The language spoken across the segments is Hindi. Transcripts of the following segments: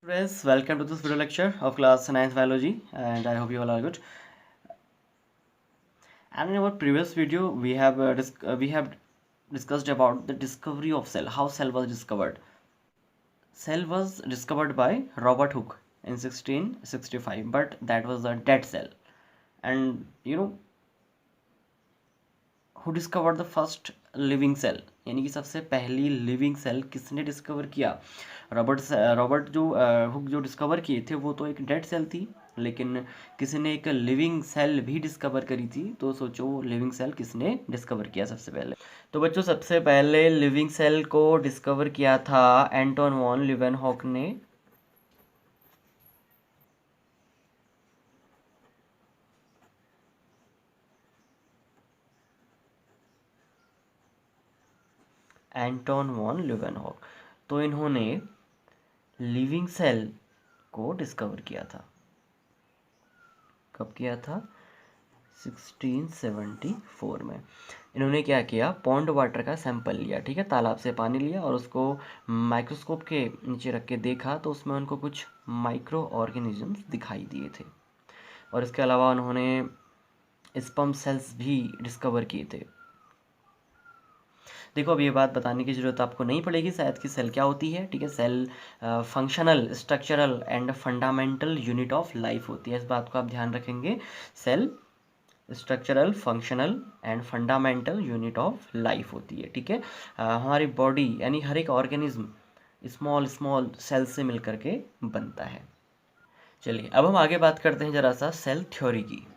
Friends, welcome to this video lecture of class 9th biology, and I hope you all are good. And in our previous video, we have discussed about the discovery of cell, how cell was discovered. Cell was discovered by Robert Hooke in 1665, but that was a dead cell. And who discovered the first living cell, यानी कि सबसे पहली लिविंग सेल किसने डिस्कवर किया? रॉबर्ट जो हुक जो डिस्कवर किए थे वो तो एक डेड सेल थी, लेकिन किसी ने एक लिविंग सेल भी डिस्कवर करी थी। तो सोचो वो लिविंग सेल किसने डिस्कवर किया सबसे पहले? तो बच्चों, सबसे पहले लिविंग सेल को डिस्कवर किया था एंटोन वॉन लीवेनहॉक ने। एंटोन वॉन लीवेनहॉक, तो इन्होंने लिविंग सेल को डिस्कवर किया था। कब किया था? 1674 में। इन्होंने क्या किया, पॉन्ड वाटर का सैंपल लिया, ठीक है, तालाब से पानी लिया और उसको माइक्रोस्कोप के नीचे रख के देखा तो उसमें उनको कुछ माइक्रो ऑर्गेनिजम्स दिखाई दिए थे। और इसके अलावा उन्होंने स्पर्म सेल्स भी डिस्कवर किए थे। देखो, अब ये बात बताने की ज़रूरत आपको नहीं पड़ेगी शायद कि सेल क्या होती है, ठीक है। Cell functional, structural and fundamental unit of life होती है, इस बात को आप ध्यान रखेंगे। Cell structural, functional and fundamental unit of life होती है, ठीक है। हमारी बॉडी यानी हर एक ऑर्गेनिज्म स्मॉल स्मॉल सेल से मिलकर के बनता है। चलिए, अब हम आगे बात करते हैं ज़रा सा सेल थ्योरी की।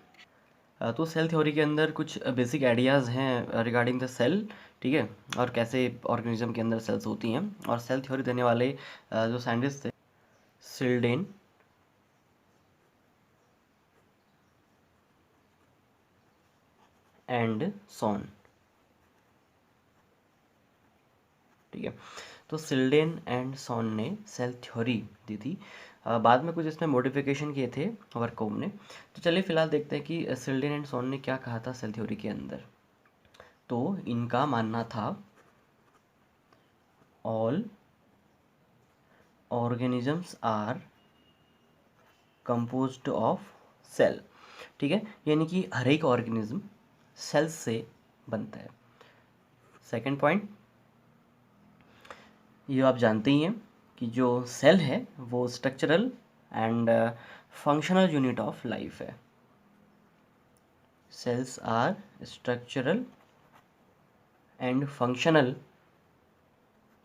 तो सेल थ्योरी के अंदर कुछ बेसिक आइडियाज़ हैं रिगार्डिंग द सेल, ठीक है, और कैसे ऑर्गेनिज्म के अंदर सेल्स होती हैं। और सेल थ्योरी देने वाले जो साइंटिस्ट थे, सिल्डेन, एंड सॉन, ठीक है। तो सिल्डेन एंड सॉन ने सेल थ्योरी दी थी। बाद में कुछ इसमें मॉडिफिकेशन किए थे वर्कोव ने। तो चलिए फिलहाल देखते हैं कि सिल्डेन एंड सॉन ने क्या कहा था सेल थ्योरी के अंदर। तो इनका मानना था all organisms are composed of cell, ठीक है, यानी कि हर एक ऑर्गेनिज्म सेल्स से बनता है। सेकंड पॉइंट, ये आप जानते ही हैं कि जो सेल है वो structural and functional unit of life है। Cells are structural and functional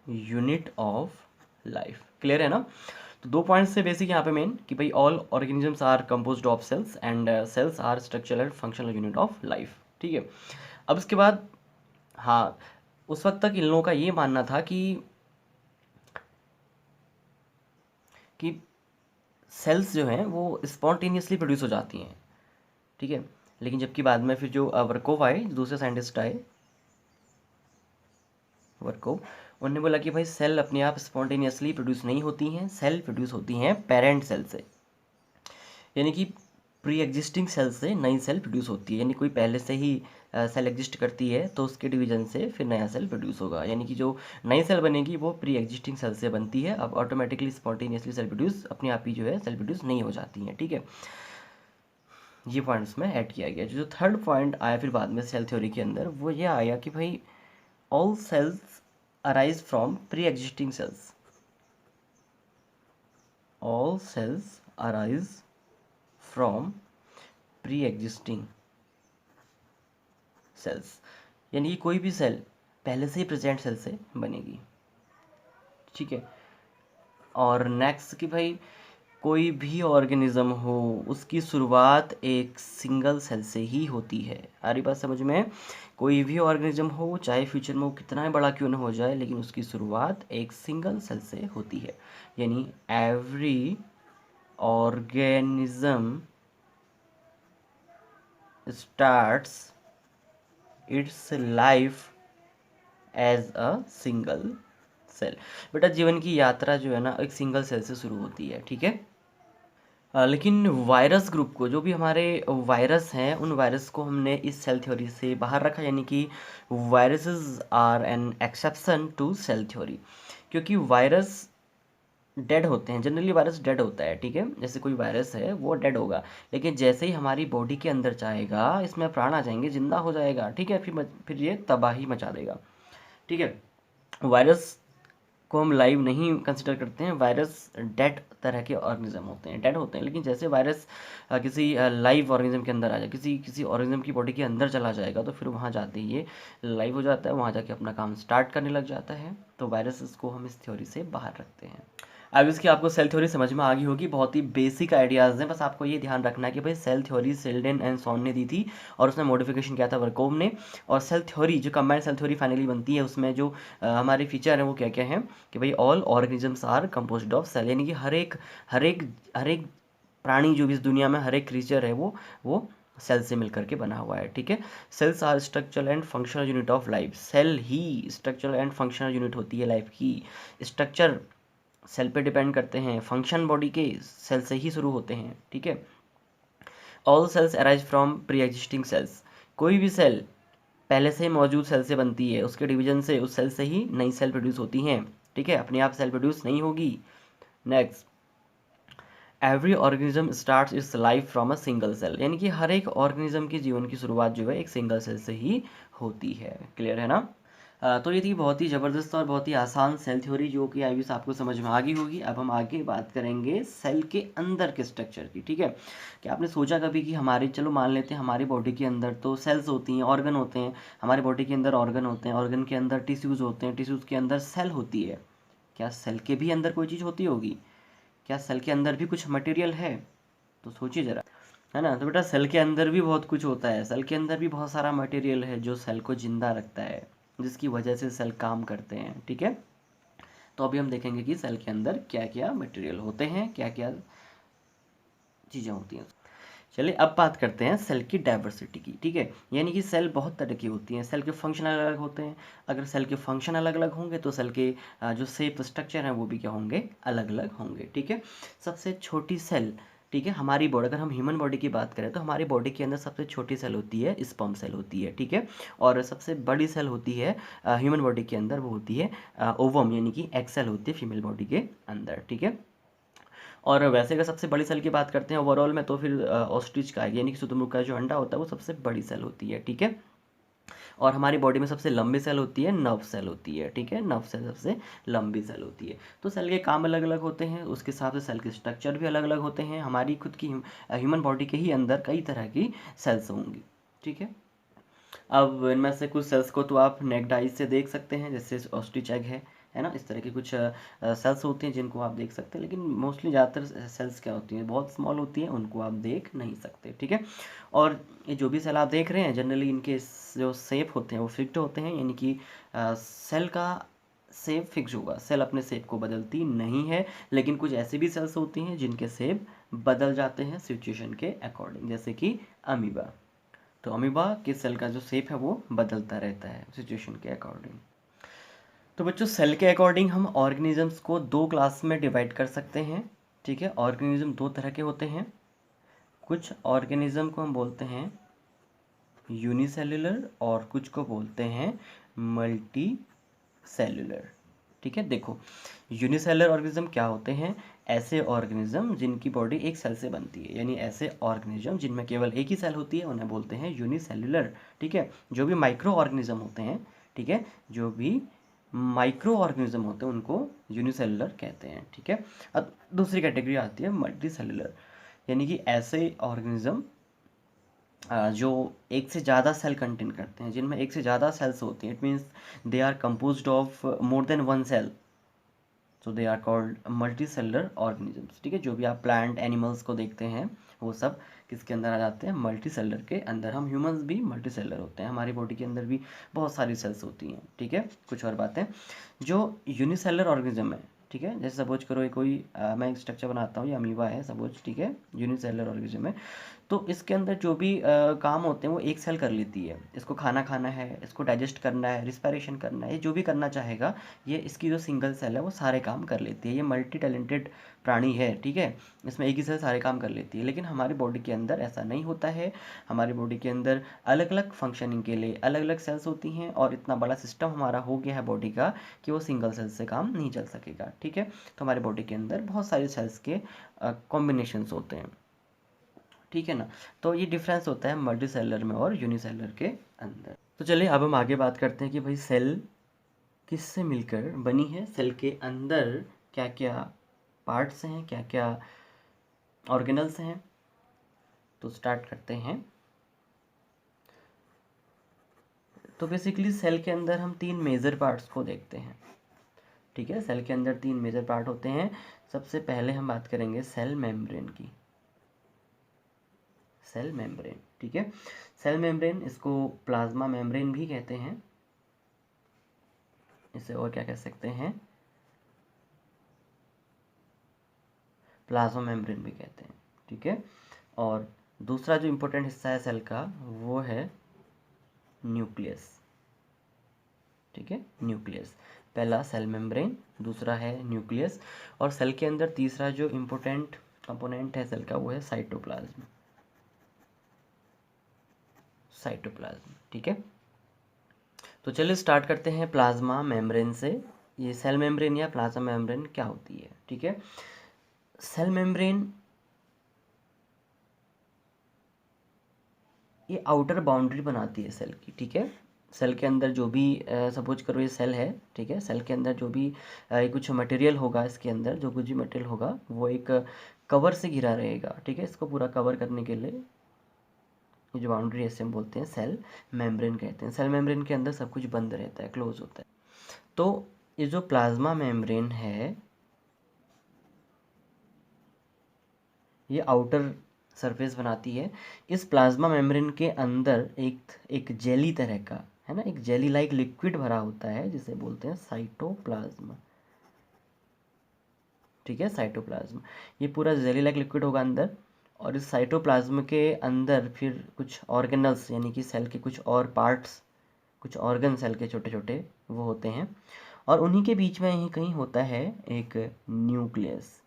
unit of life. Clear है ना? तो दो पॉइंट्स से बेसिक यहाँ पे मेन कि भाई all organisms are composed of cells and cells are structural and functional unit of life, ठीक है। अब इसके बाद, हाँ, उस वक्त तक इन लोगों का ये मानना था कि सेल्स जो हैं वो स्पॉन्टेनियसली प्रोड्यूस हो जाती हैं, ठीक है। लेकिन जबकि बाद में फिर जो वर्कोव आए, दूसरे साइंटिस्ट आए वर्कोव, उन्होंने बोला कि भाई सेल अपने आप स्पॉन्टेनियसली प्रोड्यूस नहीं होती हैं, सेल प्रोड्यूस होती हैं पेरेंट सेल से, यानी कि प्री एग्जिस्टिंग सेल से नई सेल प्रोड्यूस होती है। यानी कोई पहले से ही सेल एग्जिस्ट करती है तो उसके डिवीजन से फिर नया सेल प्रोड्यूस होगा, यानी कि जो नई सेल बनेगी वो प्री एग्जिस्टिंग सेल से बनती है। अब ऑटोमेटिकली स्पॉन्टेनियसली सेल प्रोड्यूस अपने आप ही जो है सेल प्रोड्यूस नहीं हो जाती हैं, ठीक है। ये पॉइंट उसमें ऐड किया गया। जो थर्ड पॉइंट आया फिर बाद में सेल थ्योरी के अंदर, वो ये आया कि भाई all cells arise from pre existing cells. All cells arise from pre existing cells, यानी कि कोई भी सेल पहले से ही प्रेजेंट सेल से बनेगी, ठीक है। और नेक्स्ट कि भाई कोई भी ऑर्गेनिज्म हो उसकी शुरुआत एक सिंगल सेल से ही होती है। आ रही बात समझ में? कोई भी ऑर्गेनिज्म हो, चाहे फ्यूचर में वो कितना बड़ा क्यों ना हो जाए, लेकिन उसकी शुरुआत एक सिंगल सेल से होती है। यानी every organism starts its life as a single cell. बेटा, जीवन की यात्रा जो है ना एक सिंगल सेल से शुरू होती है, ठीक है। लेकिन वायरस ग्रुप को, जो भी हमारे वायरस हैं, उन वायरस को हमने इस सेल थ्योरी से बाहर रखा, यानी कि viruses are an exception to cell theory. क्योंकि वायरस डेड होते हैं, जनरली वायरस डेड होता है, ठीक है। जैसे कोई वायरस है वो डेड होगा, लेकिन जैसे ही हमारी बॉडी के अंदर जाएगा इसमें प्राण आ जाएंगे, जिंदा हो जाएगा, ठीक है। फिर ये तबाही मचा देगा, ठीक है। वायरस को हम लाइव नहीं कंसिडर करते हैं, वायरस डेड तरह के ऑर्गेनिज्म होते हैं, डेड होते हैं। लेकिन जैसे वायरस किसी लाइव ऑर्गेनिज्म के अंदर आ जाए, किसी ऑर्गेनिज्म की बॉडी के अंदर चला जाएगा, तो फिर वहाँ जाते ही ये लाइव हो जाता है, वहाँ जाके अपना काम स्टार्ट करने लग जाता है। तो वायरस को हम इस थ्योरी से बाहर रखते हैं। अब इसकी आपको सेल थ्योरी समझ में आ गई होगी, बहुत ही बेसिक आइडियाज़ हैं। बस आपको ये ध्यान रखना है कि भाई cell theory Schleiden and Schwann ने दी थी, और उसमें मॉडिफिकेशन किया था वर्कोव ने। और सेल थ्योरी जो कंबाइंड सेल थ्योरी फाइनली बनती है, उसमें जो हमारे फीचर हैं वो क्या क्या हैं कि भाई all organisms are composed of cell, यानी कि हर एक प्राणी जो भी इस दुनिया में, हर एक क्रीचर है वो सेल से मिलकर के बना हुआ है, ठीक है। Cells are structural and functional unit of life, cell ही स्ट्रक्चरल एंड फंक्शनल यूनिट होती है लाइफ की। स्ट्रक्चर सेल पे डिपेंड करते हैं, फंक्शन बॉडी के सेल से ही शुरू होते हैं, ठीक है। All cells arise from pre existing cells, कोई भी सेल पहले से मौजूद सेल से बनती है, उसके डिवीजन से, उस सेल से ही नई सेल प्रोड्यूस होती हैं, ठीक है। अपने आप सेल प्रोड्यूस नहीं होगी। Next, every organism starts its life from a single cell, यानी कि हर एक ऑर्गेनिज्म की जीवन की शुरुआत जो है एक सिंगल सेल से ही होती है। क्लियर है ना। तो ये थी बहुत ही ज़बरदस्त और बहुत ही आसान सेल थ्योरी, जो कि आई विश आपको समझ में आ गई होगी। अब हम आगे बात करेंगे सेल के अंदर के स्ट्रक्चर की, ठीक है। कि आपने सोचा कभी कि हमारी, चलो मान लेते हैं हमारी बॉडी के अंदर तो सेल्स होती हैं, ऑर्गन होते हैं, हमारी बॉडी के अंदर ऑर्गन होते हैं, ऑर्गन के अंदर टिश्यूज़ होते हैं, टिश्यूज़ के अंदर सेल होती है। क्या सेल के भी अंदर कोई चीज़ होती होगी? क्या सेल के अंदर भी कुछ मटेरियल है? तो सोचिए ज़रा, है ना। तो बेटा सेल के अंदर भी बहुत कुछ होता है, सेल के अंदर भी बहुत सारा मटेरियल है जो सेल को जिंदा रखता है, जिसकी वजह से सेल काम करते हैं, ठीक है। तो अभी हम देखेंगे कि सेल के अंदर क्या क्या मटेरियल होते हैं, क्या क्या चीज़ें होती हैं। चलिए अब बात करते हैं सेल की डाइवर्सिटी की, ठीक है। यानी कि सेल बहुत तरह की होती हैं, सेल के फंक्शन अलग अलग होते हैं। अगर सेल के फंक्शन अलग अलग होंगे तो सेल के जो शेप स्ट्रक्चर हैं वो भी क्या होंगे, अलग अलग होंगे, ठीक है। सबसे छोटी सेल, ठीक है, हमारी बॉडी, अगर हम ह्यूमन बॉडी की बात करें तो हमारी बॉडी के अंदर सबसे छोटी सेल होती है स्पर्म सेल होती है, ठीक है। और सबसे बड़ी सेल होती है ह्यूमन बॉडी के अंदर, वो होती है ओवम, यानी कि एग सेल होती है फीमेल बॉडी के अंदर, ठीक है। और वैसे अगर सबसे बड़ी सेल की बात करते हैं ओवरऑल में, तो फिर ऑस्ट्रिच का यानी कि शुतुरमुर्ग का जो अंडा होता है वो सबसे बड़ी सेल होती है, ठीक है। और हमारी बॉडी में सबसे लंबी सेल होती है नर्व सेल होती है, ठीक है। नर्व सेल सबसे लंबी सेल होती है। तो सेल के काम अलग अलग होते हैं, उसके हिसाब से सेल के स्ट्रक्चर भी अलग अलग होते हैं। हमारी खुद की ह्यूमन बॉडी के ही अंदर कई तरह की सेल्स होंगी, ठीक है। अब इनमें से कुछ सेल्स को तो आप नेक्ड आइज से देख सकते हैं, जैसे ऑस्ट्रिच एग है ना। इस तरह की कुछ सेल्स होती हैं जिनको आप देख सकते हैं, लेकिन मोस्टली ज़्यादातर सेल्स क्या होती हैं, बहुत स्मॉल होती हैं, उनको आप देख नहीं सकते, ठीक है। और ये जो भी सेल आप देख रहे हैं जनरली इनके जो शेप होते हैं वो फिक्स्ड होते हैं, यानी कि सेल का शेप फिक्स होगा, सेल अपने शेप को बदलती नहीं है। लेकिन कुछ ऐसी भी सेल्स होती हैं जिनके शेप बदल जाते हैं सिचुएशन के अकॉर्डिंग, जैसे कि अमीबा। तो अमीबा के सेल का जो शेप है वो बदलता रहता है सिचुएशन के अकॉर्डिंग। तो बच्चों सेल के अकॉर्डिंग हम ऑर्गेनिजम्स को दो क्लास में डिवाइड कर सकते हैं, ठीक है। ऑर्गेनिज्म दो तरह के होते हैं। कुछ ऑर्गेनिज्म को हम बोलते हैं यूनिसेल्युलर और कुछ को बोलते हैं मल्टी सेल्युलर, ठीक है। देखो यूनिसेलुलर ऑर्गेनिज्म क्या होते हैं, ऐसे ऑर्गेनिज्म जिनकी बॉडी एक सेल से बनती है, यानी ऐसे ऑर्गेनिज्म जिनमें केवल एक ही सेल होती है उन्हें बोलते हैं यूनिसेल्युलर, ठीक है। जो भी माइक्रो ऑर्गेनिज्म होते हैं, ठीक है, जो भी माइक्रो ऑर्गेनिज्म होते हैं उनको यूनिसेलुलर कहते हैं, ठीक है। अब दूसरी कैटेगरी आती है मल्टी सेलुलर, यानी कि ऐसे ऑर्गेनिज्म जो एक से ज़्यादा सेल कंटेन करते हैं, जिनमें एक से ज़्यादा सेल्स होती हैं। It means they are composed of more than one cell, so they are called multi cellular organisms, ठीक है। जो भी आप प्लांट एनिमल्स को देखते हैं वो सब किसके अंदर आ जाते हैं, मल्टी सेलुलर के अंदर। हम ह्यूमंस भी मल्टी सेलुलर होते हैं, हमारी बॉडी के अंदर भी बहुत सारी सेल्स होती हैं, ठीक है। कुछ और बातें, जो यूनिसेलुलर ऑर्गेनिज्म है, ठीक है, जैसे सपोज करो ये कोई मैं एक स्ट्रक्चर बनाता हूँ, ये अमीबा है सपोज, ठीक है, यूनिसेलुलर ऑर्गेनिज्म है। तो इसके अंदर जो भी काम होते हैं वो एक सेल कर लेती है। इसको खाना खाना है, इसको डाइजेस्ट करना है, रिस्पायरेशन करना है, ये जो भी करना चाहेगा ये इसकी जो सिंगल सेल है वो सारे काम कर लेती है। ये मल्टी टैलेंटेड प्राणी है, ठीक है। इसमें एक ही सेल सारे काम कर लेती है। लेकिन हमारी बॉडी के अंदर ऐसा नहीं होता है। हमारी बॉडी के अंदर अलग अलग फंक्शनिंग के लिए अलग अलग सेल्स होती हैं, और इतना बड़ा सिस्टम हमारा हो गया है बॉडी का कि वो सिंगल सेल से काम नहीं चल सकेगा, ठीक है। तो हमारी बॉडी के अंदर बहुत सारे सेल्स के कॉम्बिनेशंस होते हैं, ठीक है ना। तो ये डिफरेंस होता है मल्टी सेलर में और यूनिसेलर के अंदर। तो चलिए अब हम आगे बात करते हैं कि भाई सेल किससे मिलकर बनी है, सेल के अंदर क्या क्या पार्ट्स हैं, क्या क्या ऑर्गेनल्स हैं। तो स्टार्ट करते हैं। तो बेसिकली सेल के अंदर हम 3 मेजर पार्ट्स को देखते हैं, ठीक है। सेल के अंदर 3 मेजर पार्ट होते हैं। सबसे पहले हम बात करेंगे सेल मेम्ब्रेन की। सेल मेम्ब्रेन, ठीक है। सेल मेम्ब्रेन, इसको प्लाज्मा मेम्ब्रेन भी कहते हैं, इसे और क्या कह सकते हैं, प्लाज्मा मेम्ब्रेन भी कहते हैं, ठीक है। और दूसरा जो इम्पोर्टेंट हिस्सा है सेल का वो है न्यूक्लियस, ठीक है। न्यूक्लियस, पहला सेल मेम्ब्रेन, दूसरा है न्यूक्लियस, और सेल के अंदर तीसरा जो इम्पोर्टेंट कंपोनेंट है सेल का वो है साइटोप्लाज्म। साइटोप्लाज्म, ठीक है। तो चलिए स्टार्ट करते हैं प्लाज्मा मेम्ब्रेन से। ये सेल मेम्ब्रेन या प्लाज्मा मेम्ब्रेन क्या होती है, ठीक है। सेल मेम्ब्रेन ये आउटर बाउंड्री बनाती है सेल की, ठीक है। सेल के अंदर जो भी सपोज करो ये सेल है, ठीक है। सेल के अंदर जो भी कुछ मटेरियल होगा, इसके अंदर जो कुछ भी मटेरियल होगा वो एक कवर से घिरा रहेगा, ठीक है। इसको पूरा कवर करने के लिए ये जो बाउंड्री है इसे हम बोलते हैं सेल मेम्ब्रेन कहते हैं। सेल मेम्ब्रेन के अंदर सब कुछ बंद रहता है, क्लोज होता है। तो ये जो प्लाज्मा मेम्ब्रेन है ये आउटर सरफेस बनाती है। इस प्लाज्मा मेम्ब्रेन के अंदर एक जेली तरह का है ना, एक जेली लाइक लिक्विड भरा होता है जिसे बोलते हैं साइटोप्लाज्म, ठीक है। साइटोप्लाज्म, ये पूरा जेली लाइक लिक्विड होगा अंदर, और इस साइटोप्लाज्म के अंदर फिर कुछ ऑर्गेनल्स यानी कि सेल के कुछ और पार्ट्स, कुछ ऑर्गन सेल के छोटे छोटे वो होते हैं, और उन्हीं के बीच में यहीं कहीं होता है एक न्यूक्लियस।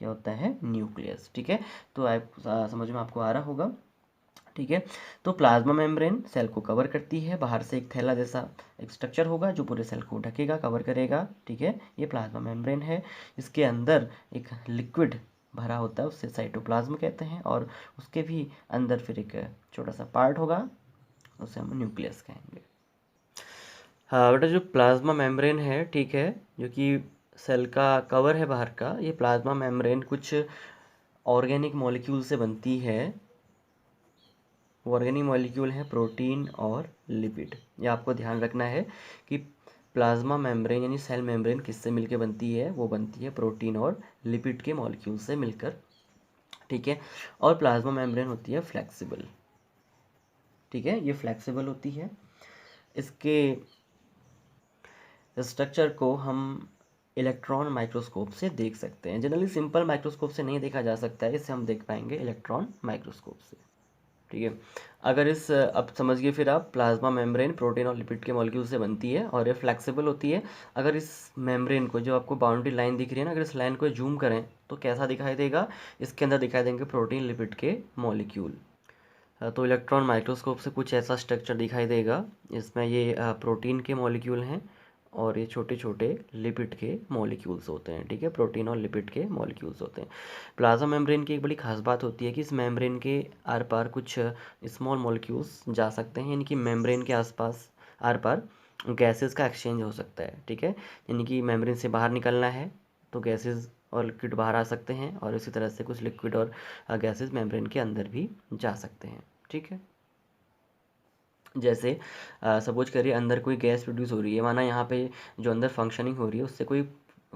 क्या होता है, न्यूक्लियस, ठीक है। तो आप समझ में आपको आ रहा होगा, ठीक है। तो प्लाज्मा मेम्ब्रेन सेल को कवर करती है, बाहर से एक थैला जैसा एक स्ट्रक्चर होगा जो पूरे सेल को ढकेगा, कवर करेगा, ठीक है। ये प्लाज्मा मेम्ब्रेन है। इसके अंदर एक लिक्विड भरा होता है, उससे साइटोप्लाज्म कहते हैं, और उसके भी अंदर फिर एक छोटा सा पार्ट होगा, उसे हम न्यूक्लियस कहेंगे। हाँ बेटा, जो प्लाज्मा मेम्ब्रेन है, ठीक है, जो कि सेल का कवर है बाहर का, ये प्लाज्मा मेम्ब्रेन कुछ ऑर्गेनिक मॉलिक्यूल से बनती है। वो ऑर्गेनिक मॉलिक्यूल है प्रोटीन और लिपिड। ये आपको ध्यान रखना है कि प्लाज्मा मेम्ब्रेन यानी सेल मेम्ब्रेन किससे मिलकर बनती है, वो बनती है प्रोटीन और लिपिड के मॉलिक्यूल से मिलकर, ठीक है। और प्लाज्मा मेम्ब्रेन होती है फ्लेक्सिबल, ठीक है, ये फ्लेक्सिबल होती है। इसके स्ट्रक्चर को हम इलेक्ट्रॉन माइक्रोस्कोप से देख सकते हैं। जनरली सिंपल माइक्रोस्कोप से नहीं देखा जा सकता है, इससे हम देख पाएंगे इलेक्ट्रॉन माइक्रोस्कोप से, ठीक है। अगर इस अब समझिए फिर आप, प्लाज्मा मेम्ब्रेन प्रोटीन और लिपिड के मॉलिक्यूल से बनती है और ये फ्लेक्सिबल होती है। अगर इस मेम्ब्रेन को, जो आपको बाउंड्री लाइन दिख रही है ना, अगर इस लाइन को जूम करें तो कैसा दिखाई देगा, इसके अंदर दिखाई देंगे प्रोटीन लिपिड के मॉलिक्यूल। तो इलेक्ट्रॉन माइक्रोस्कोप से कुछ ऐसा स्ट्रक्चर दिखाई देगा। इसमें ये प्रोटीन के मॉलिक्यूल हैं और ये छोटे छोटे लिपिड के मॉलिक्यूल्स होते हैं, ठीक है। प्रोटीन और लिपिड के मॉलिक्यूल्स होते हैं। प्लाज्मा मेम्ब्रेन की एक बड़ी खास बात होती है कि इस मेम्ब्रेन के आर पार कुछ स्मॉल मॉलिक्यूल्स जा सकते हैं, यानी कि मेम्ब्रेन के आसपास आर पार गैसेस का एक्सचेंज हो सकता है, ठीक है। यानी कि मेम्ब्रेन से बाहर निकलना है तो गैसेस और लिक्विड बाहर आ सकते हैं, और इसी तरह से कुछ लिक्विड और गैसेस मेम्ब्रेन के अंदर भी जा सकते हैं, ठीक है। जैसे सपोज करिए अंदर कोई गैस प्रोड्यूस हो रही है, माना यहाँ पे जो अंदर फंक्शनिंग हो रही है उससे कोई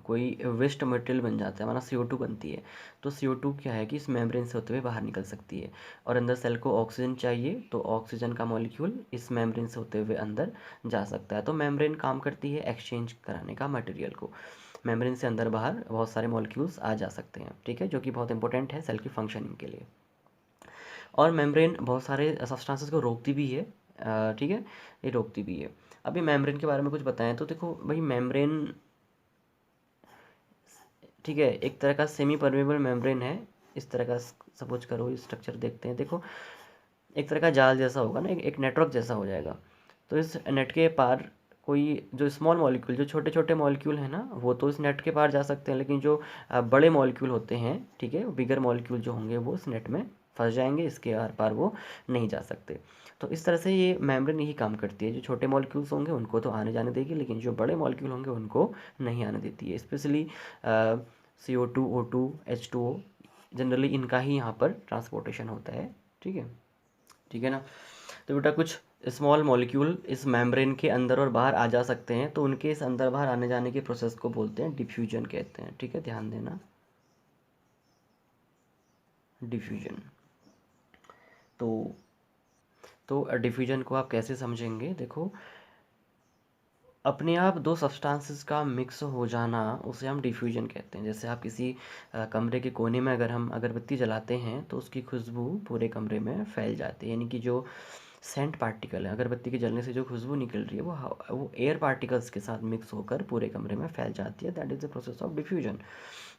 कोई वेस्ट मटेरियल बन जाता है, माना CO2 बनती है। तो CO2 क्या है कि इस मेम्ब्रेन से होते हुए बाहर निकल सकती है, और अंदर सेल को ऑक्सीजन चाहिए तो ऑक्सीजन का मॉलिक्यूल इस मेम्ब्रेन से होते हुए अंदर जा सकता है। तो मेम्ब्रेन काम करती है एक्सचेंज कराने का मटेरियल को। मेम्ब्रेन से अंदर बाहर बहुत सारे मॉलिक्यूल्स आ जा सकते हैं, ठीक है, जो कि बहुत इंपॉर्टेंट है सेल की फंक्शनिंग के लिए। और मेम्ब्रेन बहुत सारे सब्सटेंसेस को रोकती भी है, ठीक है, ये रोकती भी है। अभी मेम्ब्रेन के बारे में कुछ बताएं तो देखो भाई, मेम्ब्रेन ठीक है एक तरह का सेमी परमेबल मेम्ब्रेन है। इस तरह का सपोज करो, स्ट्रक्चर देखते हैं, देखो एक तरह का जाल जैसा होगा ना, एक नेटवर्क जैसा हो जाएगा। तो इस नेट के पार कोई जो स्मॉल मॉलिक्यूल, जो छोटे छोटे मॉलिक्यूल हैं ना, वो तो इस नेट के पार जा सकते हैं, लेकिन जो बड़े मॉलिक्यूल होते हैं, ठीक है, बिगर मॉलिक्यूल जो होंगे वो इस नेट में फंस जाएंगे, इसके आर पार वो नहीं जा सकते। तो इस तरह से ये मेम्ब्रेन यही काम करती है, जो छोटे मॉलिक्यूल्स होंगे उनको तो आने जाने देगी, लेकिन जो बड़े मॉलिक्यूल होंगे उनको नहीं आने देती है। Specially CO2, O2, H2O, generally इनका ही यहाँ पर ट्रांसपोर्टेशन होता है, ठीक है, ठीक है ना। तो बेटा कुछ स्मॉल मॉलिक्यूल इस मेम्ब्रेन के अंदर और बाहर आ जा सकते हैं, तो उनके इस अंदर बाहर आने जाने के प्रोसेस को बोलते हैं डिफ्यूजन कहते हैं, ठीक है, ध्यान देना, डिफ्यूजन। तो डिफ्यूजन को आप कैसे समझेंगे, देखो अपने आप दो सब्सटेंसेस का मिक्स हो जाना उसे हम डिफ्यूजन कहते हैं। जैसे आप किसी कमरे के कोने में अगर हम अगरबत्ती जलाते हैं तो उसकी खुशबू पूरे कमरे में फैल जाती है, यानी कि जो सेंट पार्टिकल है, अगरबत्ती के जलने से जो खुशबू निकल रही है वो एयर पार्टिकल्स के साथ मिक्स होकर पूरे कमरे में फैल जाती है। That is the process of diffusion.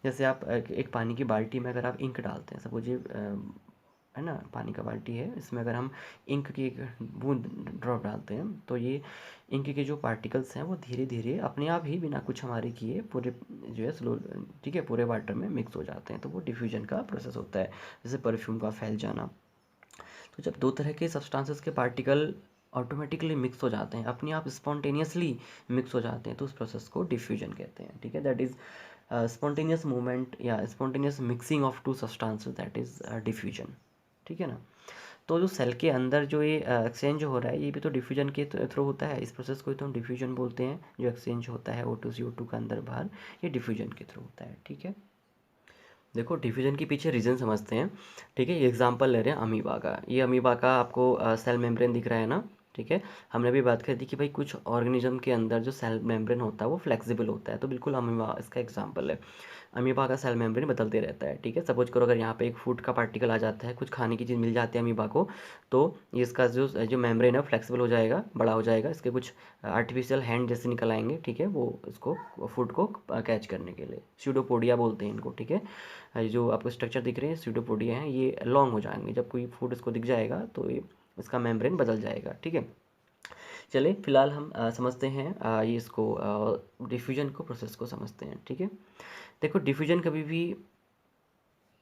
जैसे आप एक पानी की बाल्टी में अगर आप इंक डालते हैं, सपोज ये है ना पानी का बाल्टी है, इसमें अगर हम इंक की एक बूंद ड्रॉप डालते हैं तो ये इंक के जो पार्टिकल्स हैं वो धीरे धीरे अपने आप ही बिना कुछ हमारे किए पूरे जो है स्लो, ठीक है, पूरे वाटर में मिक्स हो जाते हैं। तो वो डिफ्यूजन का प्रोसेस होता है, जैसे परफ्यूम का फैल जाना। तो जब दो तरह के सब्सटेंसेस के पार्टिकल ऑटोमेटिकली मिक्स हो जाते हैं, अपने आप स्पॉन्टेनियसली मिक्स हो जाते हैं, तो उस प्रोसेस को डिफ्यूजन कहते हैं, ठीक है। दैट इज़ स्पॉन्टेनियस मूवमेंट या spontaneous mixing of to substances, that is diffusion, ठीक है ना। तो जो सेल के अंदर जो ये एक्सचेंज हो रहा है, ये भी तो डिफ्यूजन के थ्रू होता है। इस प्रोसेस को ही तो हम डिफ्यूजन बोलते हैं, जो एक्सचेंज होता है O2 CO2 का अंदर बाहर, ये डिफ्यूजन के थ्रू होता है, ठीक है। देखो डिफ्यूजन के पीछे रीज़न समझते हैं, ठीक है। ये एग्जांपल ले रहे हैं अमीबा का। ये अमीबा का आपको सेल मेम्ब्रेन दिख रहा है ना, ठीक है। हमने भी बात करी थी कि भाई कुछ ऑर्गेनिज्म के अंदर जो सेल मेम्ब्रेन होता है वो फ्लेक्सिबल होता है, तो बिल्कुल अमीबा इसका एग्जांपल है। अमीबा का सेल मेम्ब्रेन बदलते रहता है, ठीक है। सपोज करो अगर यहाँ पे एक फूड का पार्टिकल आ जाता है, कुछ खाने की चीज़ मिल जाती है अमीबा को, तो ये इसका जो जो मेम्ब्रेन है फ्लेक्सिबल हो जाएगा, बड़ा हो जाएगा, इसके कुछ आर्टिफिशियल हैंड जैसे निकल आएंगे, ठीक है, वो इसको फूड को कैच करने के लिए स्यूडोपोडिया बोलते हैं इनको, ठीक है। जो आपको स्ट्रक्चर दिख रहे हैं स्यूडोपोडिया हैं, ये लॉन्ग हो जाएंगे, जब कोई फूड इसको दिख जाएगा तो ये इसका मेम्ब्रेन बदल जाएगा, ठीक है। चलिए फिलहाल हम समझते हैं ये इसको डिफ्यूजन को, प्रोसेस को समझते हैं, ठीक है। देखो डिफ्यूजन कभी भी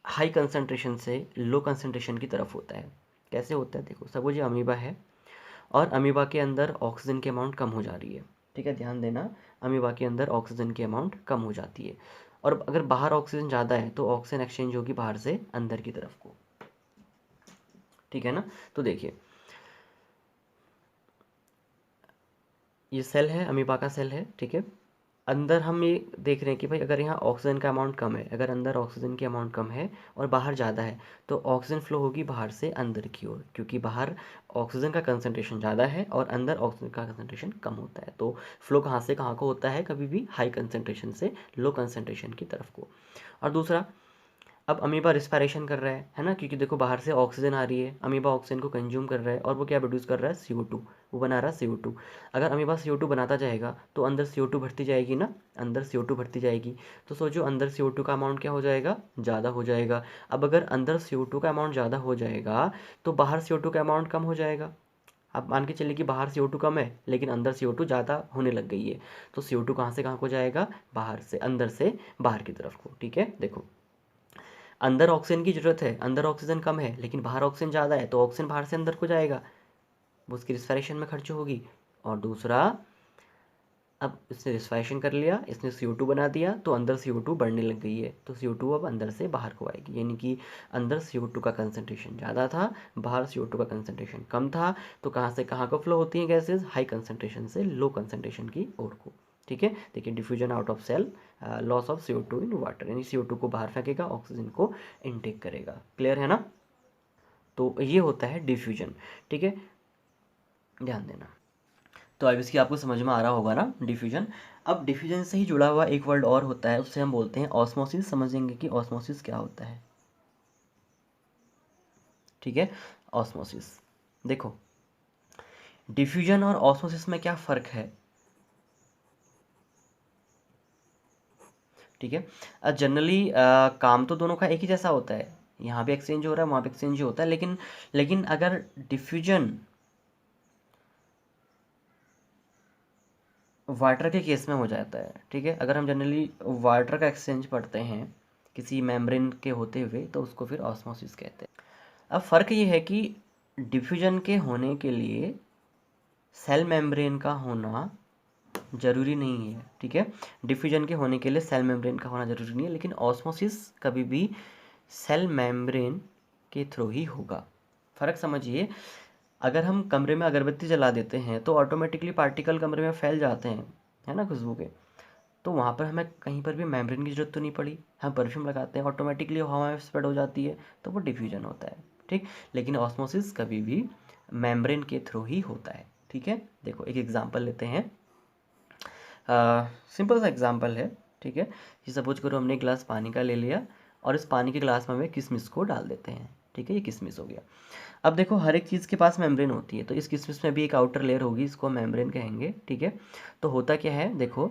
हाई कंसंट्रेशन से लो कंसंट्रेशन की तरफ होता है। कैसे होता है, देखो सपोज ये अमीबा है और अमीबा के अंदर ऑक्सीजन की अमाउंट कम हो जा रही है, ठीक है, ध्यान देना, अमीबा के अंदर ऑक्सीजन की अमाउंट कम हो जाती है, और अगर बाहर ऑक्सीजन ज़्यादा है तो ऑक्सीजन एक्सचेंज होगी बाहर से अंदर की तरफ को, ठीक है ना। तो देखिए ये सेल है, अमीबा का सेल है, ठीक है। अंदर हम ये देख रहे हैं कि भाई अगर यहाँ ऑक्सीजन का अमाउंट कम है, अगर अंदर ऑक्सीजन की अमाउंट कम है और बाहर ज़्यादा है, तो ऑक्सीजन फ्लो होगी बाहर से अंदर की ओर, क्योंकि बाहर ऑक्सीजन का कंसंट्रेशन ज़्यादा है और अंदर ऑक्सीजन का कंसंट्रेशन कम होता है। तो फ्लो कहाँ से कहाँ को होता है, कभी भी हाई कंसंट्रेशन से लो कंसंट्रेशन की तरफ को। और दूसरा, अब अमीबा रिस्पायरेशन कर रहा है ना, क्योंकि देखो बाहर से ऑक्सीजन आ रही है, अमीबा ऑक्सीजन को कंज्यूम कर रहा है और वो क्या प्रोड्यूस कर रहा है, CO2, वो बना रहा है CO2। अगर अमीबा CO2 बनाता जाएगा तो अंदर CO2 भरती जाएगी ना, अंदर CO2 भरती जाएगी, तो सोचो अंदर CO2 का अमाउंट क्या हो जाएगा, ज़्यादा हो जाएगा। अब अगर अंदर CO2 का अमाउंट ज़्यादा हो जाएगा तो बाहर CO2 का अमाउंट कम हो जाएगा। अब मान के चलिए कि बाहर CO2 कम है लेकिन अंदर CO2 ज़्यादा होने लग गई है, तो CO2 कहाँ से कहाँ को जाएगा, बाहर से अंदर से बाहर की तरफ को, ठीक है। देखो अंदर ऑक्सीजन की ज़रूरत है, अंदर ऑक्सीजन कम है लेकिन बाहर ऑक्सीजन ज़्यादा है, तो ऑक्सीजन बाहर से अंदर को जाएगा, वो उसकी रिस्पायरेशन में खर्च होगी। और दूसरा, अब इसने रिस्पायरेशन कर लिया, इसने CO2 बना दिया, तो अंदर CO2 बढ़ने लग गई है, तो CO2 अब अंदर से बाहर को आएगी, यानी कि अंदर CO2 का कंसंट्रेशन ज़्यादा था, बाहर CO2 का कंसंट्रेशन कम था। तो कहाँ से कहाँ को फ्लो होती हैं गैसेज, हाई कंसंट्रेशन से लो कंसंट्रेशन की ओर को, ठीक है। देखिए diffusion out of cell, loss of CO2 in water, यानी CO2 को बाहर फेंकेगा, ऑक्सीजन को इनटेक करेगा। क्लियर है ना। तो ये होता है डिफ्यूजन, ठीक है, ध्यान देना। तो अब इसकी आपको समझ में आ रहा होगा ना डिफ्यूजन। अब डिफ्यूजन से ही जुड़ा हुआ एक वर्ड और होता है, उससे हम बोलते हैं ऑस्मोसिस। समझेंगे कि ऑस्मोसिस क्या होता है। ठीक है। ऑस्मोसिस, देखो डिफ्यूजन और ऑस्मोसिस में क्या फ़र्क है, ठीक है। जनरली काम तो दोनों का एक ही जैसा होता है, यहाँ भी एक्सचेंज हो रहा है वहाँ भी एक्सचेंज होता है, लेकिन लेकिन अगर डिफ्यूजन वाटर के केस में हो जाता है, ठीक है, अगर हम जनरली वाटर का एक्सचेंज पढ़ते हैं किसी मेम्ब्रेन के होते हुए तो उसको फिर ऑस्मोसिस कहते हैं। अब फ़र्क ये है कि डिफ्यूजन के होने के लिए सेल मेम्ब्रेन का होना ज़रूरी नहीं है, ठीक है। डिफ्यूजन के होने के लिए सेल मेम्ब्रेन का होना ज़रूरी नहीं है, लेकिन ऑस्मोसिस कभी भी सेल मेम्ब्रेन के थ्रू ही होगा। फ़र्क समझिए, अगर हम कमरे में अगरबत्ती जला देते हैं तो ऑटोमेटिकली पार्टिकल कमरे में फैल जाते हैं, है ना, खुशबू के, तो वहाँ पर हमें कहीं पर भी मेम्ब्रेन की ज़रूरत तो नहीं पड़ी, हम परफ्यूम लगाते हैं ऑटोमेटिकली हवा में स्प्रेड हो जाती है, तो वो डिफ्यूजन होता है, ठीक। लेकिन ऑस्मोसिस कभी भी मेम्ब्रेन के थ्रू ही होता है, ठीक है। देखो एक एग्जांपल लेते हैं, सिंपल सा एग्जांपल है, ठीक है। ये सपोज करो हमने एक गिलास पानी का ले लिया और इस पानी के गिलास में हमें किशमिश को डाल देते हैं, ठीक है, ये किशमिश हो गया। अब देखो हर एक चीज़ के पास मेम्ब्रेन होती है, तो इस किशमिश में भी एक आउटर लेयर होगी, इसको मेम्ब्रेन कहेंगे, ठीक है। तो होता क्या है देखो,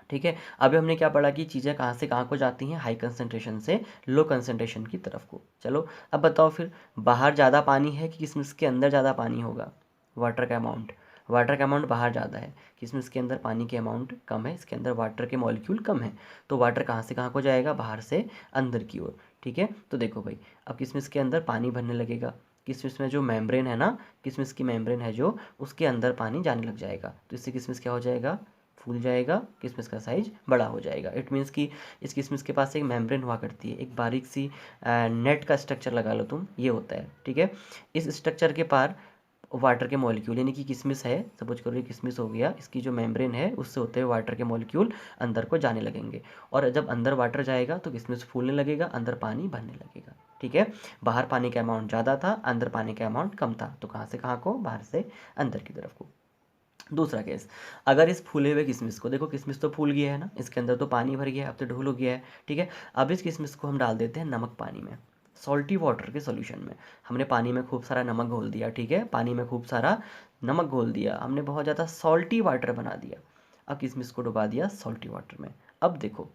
ठीक है, अभी हमने क्या पढ़ा कि चीज़ें कहाँ से कहाँ को जाती हैं, हाई कंसनट्रेशन से लो कंसनट्रेशन की तरफ को। चलो अब बताओ फिर, बाहर ज़्यादा पानी है कि किशमिश के अंदर ज़्यादा पानी होगा, वाटर का अमाउंट, वाटर का अमाउंट बाहर ज़्यादा है, किशमिश के अंदर पानी के अमाउंट कम है, इसके अंदर वाटर के मॉलिक्यूल कम है, तो वाटर कहाँ से कहाँ को जाएगा, बाहर से अंदर की ओर, ठीक है। तो देखो भाई, अब किशमिश के अंदर पानी भरने लगेगा, किशमिश में जो मेम्ब्रेन है ना, किशमिश की मेम्ब्रेन है जो, उसके अंदर पानी जाने लग जाएगा, तो इससे किशमिश क्या हो जाएगा, फूल जाएगा, किशमिश का साइज बड़ा हो जाएगा। इट मीन्स कि इस किशमिश के पास एक मेम्ब्रेन हुआ करती है, एक बारीक सी नेट का स्ट्रक्चर लगा लो तुम, ये होता है, ठीक है। इस स्ट्रक्चर के पार वाटर के मॉलिक्यूल, यानी कि किशमिश है, सपोज करो ये किशमिश हो गया, इसकी जो मेम्ब्रेन है उससे होते हुए वाटर के मॉलिक्यूल अंदर को जाने लगेंगे, और जब अंदर वाटर जाएगा तो किशमिश फूलने लगेगा, अंदर पानी भरने लगेगा, ठीक है। बाहर पानी का अमाउंट ज़्यादा था, अंदर पानी का अमाउंट कम था, तो कहाँ से कहाँ को, बाहर से अंदर की तरफ को। दूसरा केस, अगर इस फूले हुए किशमिश को देखो, किशमिश तो फूल गया है ना, इसके अंदर तो पानी भर गया है, अब तो ढोल हो गया है, ठीक है। अब इस किशमिश को हम डाल देते हैं नमक पानी में, सॉल्टी वाटर के सॉल्यूशन में। हमने पानी में खूब सारा नमक घोल दिया, ठीक है, पानी में खूब सारा नमक घोल दिया, हमने बहुत ज़्यादा सॉल्टी वाटर बना दिया। अब किशमिश को डुबा दिया सॉल्टी वाटर में। अब देखो,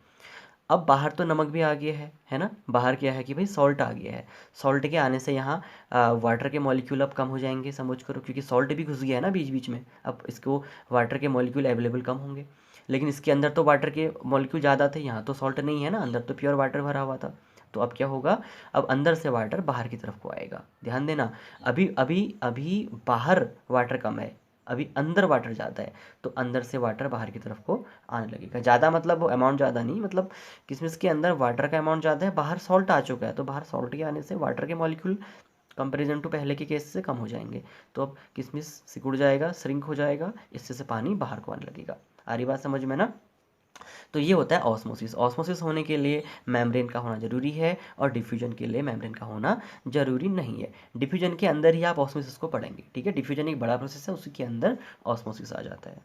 अब बाहर तो नमक भी आ गया है ना, बाहर क्या है कि भाई सॉल्ट आ गया है, सॉल्ट के आने से यहाँ वाटर के मॉलिक्यूल अब कम हो जाएंगे, समझ करो, क्योंकि सॉल्ट भी घुस गया है ना बीच बीच में, अब इसको वाटर के मॉलिक्यूल अवेलेबल कम होंगे। लेकिन इसके अंदर तो वाटर के मॉलिक्यूल ज़्यादा थे, यहाँ तो सॉल्ट नहीं है ना, अंदर तो प्योर वाटर भरा हुआ था, तो अब क्या होगा, अब अंदर से वाटर बाहर की तरफ को आएगा, ध्यान देना। अभी अभी अभी बाहर वाटर कम है, अभी अंदर वाटर ज़्यादा है, तो अंदर से वाटर बाहर की तरफ को आने लगेगा। ज़्यादा मतलब वो अमाउंट ज़्यादा नहीं, मतलब किशमिश के अंदर वाटर का अमाउंट ज़्यादा है, बाहर सॉल्ट आ चुका है, तो बाहर सॉल्ट के आने से वाटर के मॉलिक्यूल कंपेरिजन टू पहले के केस से कम हो जाएंगे, तो अब किशमिश सिकुड़ जाएगा, श्रिंक हो जाएगा, इससे से पानी बाहर को आने लगेगा। आ रही बात समझ में ना। तो ये होता है ऑस्मोसिस। ऑस्मोसिस होने के लिए मेम्ब्रेन का होना ज़रूरी है और डिफ्यूजन के लिए मेम्ब्रेन का होना ज़रूरी नहीं है। डिफ्यूजन के अंदर ही आप ऑस्मोसिस को पढ़ेंगे, ठीक है, डिफ्यूजन एक बड़ा प्रोसेस है, उसी के अंदर ऑस्मोसिस आ जाता है।